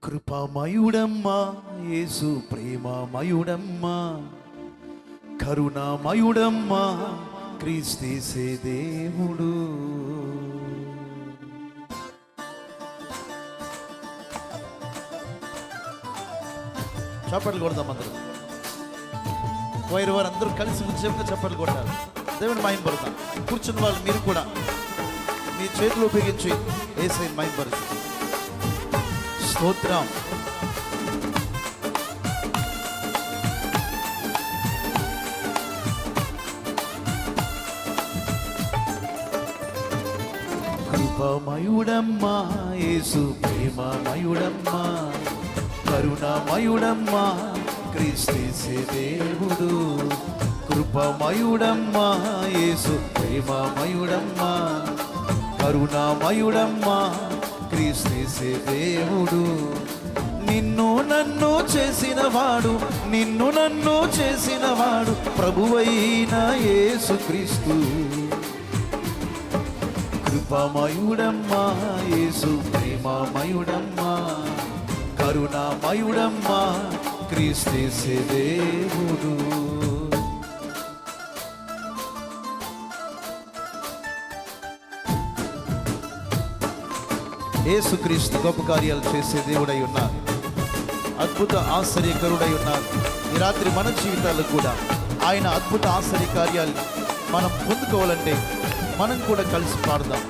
కృపామయుడమ్మా యేసు, ప్రేమమయుడమ్మా, కరుణామయుడమ్మా, క్రీస్తేసే దేవుడు. చప్పట్లు కొడదాం అందరూ. వైరు వారు అందరూ కలిసి ఉద్యమంగా చప్పట్లు కొట్టారు. దేవుని మహిమపడతాం. కూర్చున్న వాళ్ళు మీరు కూడా మీ చేతులు ఉపయోగించి యేసయ్యని మహిమపరచు. స్తోత్రం. కృపామయుడమ్మా యేసు, ప్రేమమయుడమ్మా, కరుణామయుడమ్మా, క్రీస్తేసే దేవుడు. కృపామయుడమ్మా యేసు, ప్రేమమయుడమ్మా, కరుణామయుడమ్మా, క్రీస్తేసే దేవుడు. నిన్ను నన్ను చేసినవాడు, నిన్ను నన్ను చేసినవాడు ప్రభువైన యేసుక్రీస్తు. కృపామయుడమ్మా యేసు, ప్రేమమయుడమ్మా, కరుణామయుడమ్మా, క్రీస్తేసే దేవుడు. యేసుక్రీస్తు గొప్ప కార్యాలు చేసే దేవుడై ఉన్నారు. అద్భుత ఆశ్చర్యకరుడై ఉన్నారు. ఈ రాత్రి మన జీవితాల్లో కూడా ఆయన అద్భుత ఆశ్చర్య కార్యాలు మనం పొందుకోవాలంటే మనం కూడా కలిసి పాడదాం.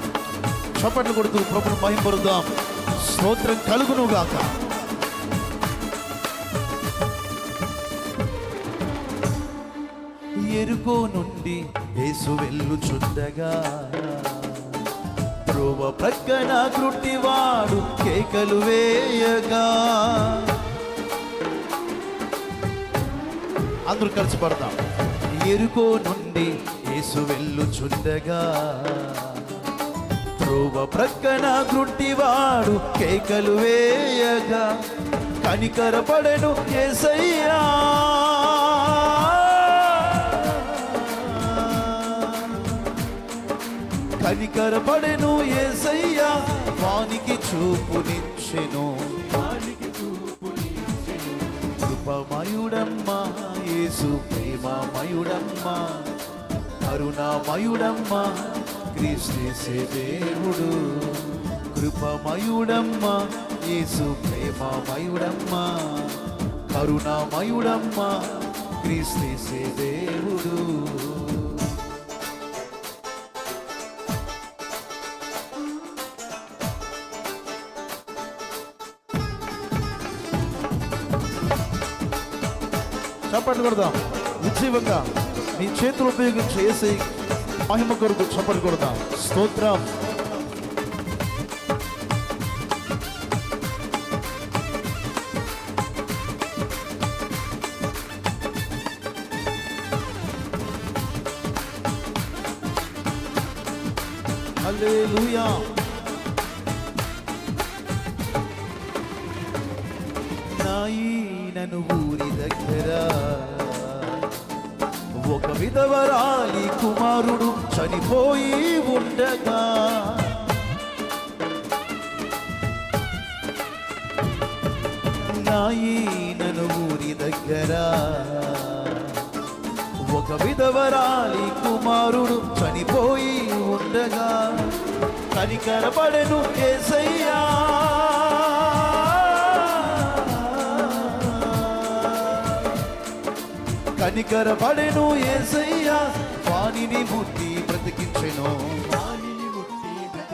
చప్పట్లు కొడుతూ ప్రభువును మహిమపరుద్దాం. స్తోత్రం కలుగును గాక. ఎరుకో నుండి యేసు వెళ్ళుచుండగా, త్రోవ ప్రక్కన గ్రుడ్డివాడు కేకలు వేయగా. అందరూ కలిసి పడదాం. ఎరుకో నుండి యేసు వెళ్ళుచుండగా, త్రోవ ప్రక్కన గ్రుడ్డివాడు కేకలు వేయగా, కనికరపడెను యేసయ్యా, కనికరపడెను యేసయ్యా, వానికి చూపునిచ్చెను. కృపమయుడమ్మా యేసు, ప్రేమమయుడమ్మా, కరుణామయుడమ్మా, క్రీస్తేసే దేవుడు. కృపమయుడమ్మా యేసు, ప్రేమమయుడమ్మా, కరుణామయుడమ్మా, క్రీస్తేసే దేవుడు. చప్పట్లు కొడదాం. ఉజ్జీవంగా మీ చేతులు ఉపయోగించి యేసయ్య మహిమ కొరకు చప్పట్లు కొడదాం. స్తోత్రం. హల్లెలూయా. నాయనను ఊరి దగ్గర ఒక విధవరాలి కుమారుడు చనిపోయి ఉండగా, నాయనను ఊరి దగ్గర ఒక విధవరాలి కుమారుడు చనిపోయి ఉండగా, కనికరపడెను యేసయ్యా, కనికరపడెను యేసయ్యా, వానిని ముట్టి బ్రతికించెను.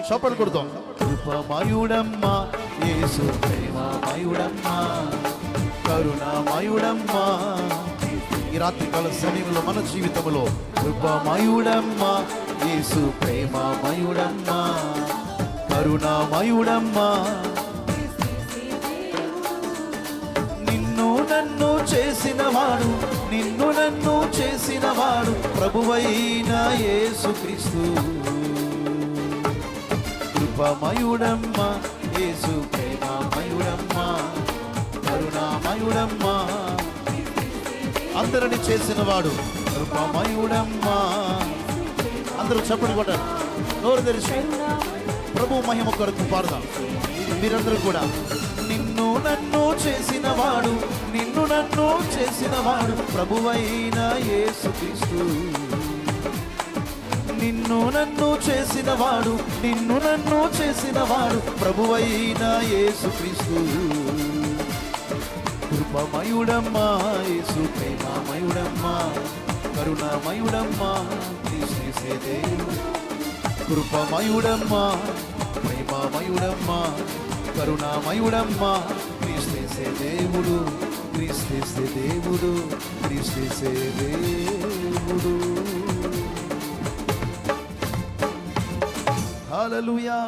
చప్పట్లు కొడదాం. కృపమయుడమ్మా యేసు, ప్రేమమయుడమ్మా, కరుణామయుడమ్మా. ఈ రాత్రికాల సమయంలో మన జీవితంలో కృపమయుడమ్మా యేసు, ప్రేమమయుడమ్మా, కరుణామయుడమ్మా, నిన్ను నన్ను చేసినవాడు, నిన్ను నన్ను చేసినవాడు ప్రభువైన యేసుక్రీస్తు. కృపమయుడమ్మా యేసు, ప్రేమమయుడమ్మా, కరుణామయుడమ్మా, అందరిని చేసినవాడు కృపమయుడమ్మా. అందరూ చప్పట్లు కొట్టారు. నోరు తెరిచి ప్రభు మహిమ కొరకు పాడదాం. మీరందరూ కూడా నిన్ను నన్ను చేసినవాడు, నిన్ను నన్ను చేసినవాడు ప్రభువైన యేసుక్రీస్తు. నిన్ను నన్ను చేసినవాడు, నిన్ను నన్ను చేసినవాడు ప్రభువైన యేసుక్రీస్తు. కృపమయుడమ్మా యేసు, ప్రేమమయుడమ్మా, కరుణామయుడమ్మా, క్రీస్తు దేవుడు. కృపమయుడమ్మా, ప్రేమమయుడమ్మా, కరుణామయుడమ్మా, క్రీస్తు దేవుడు, క్రీస్తు దేవుడు, క్రీస్తు దేవుడు. హల్లెలూయా.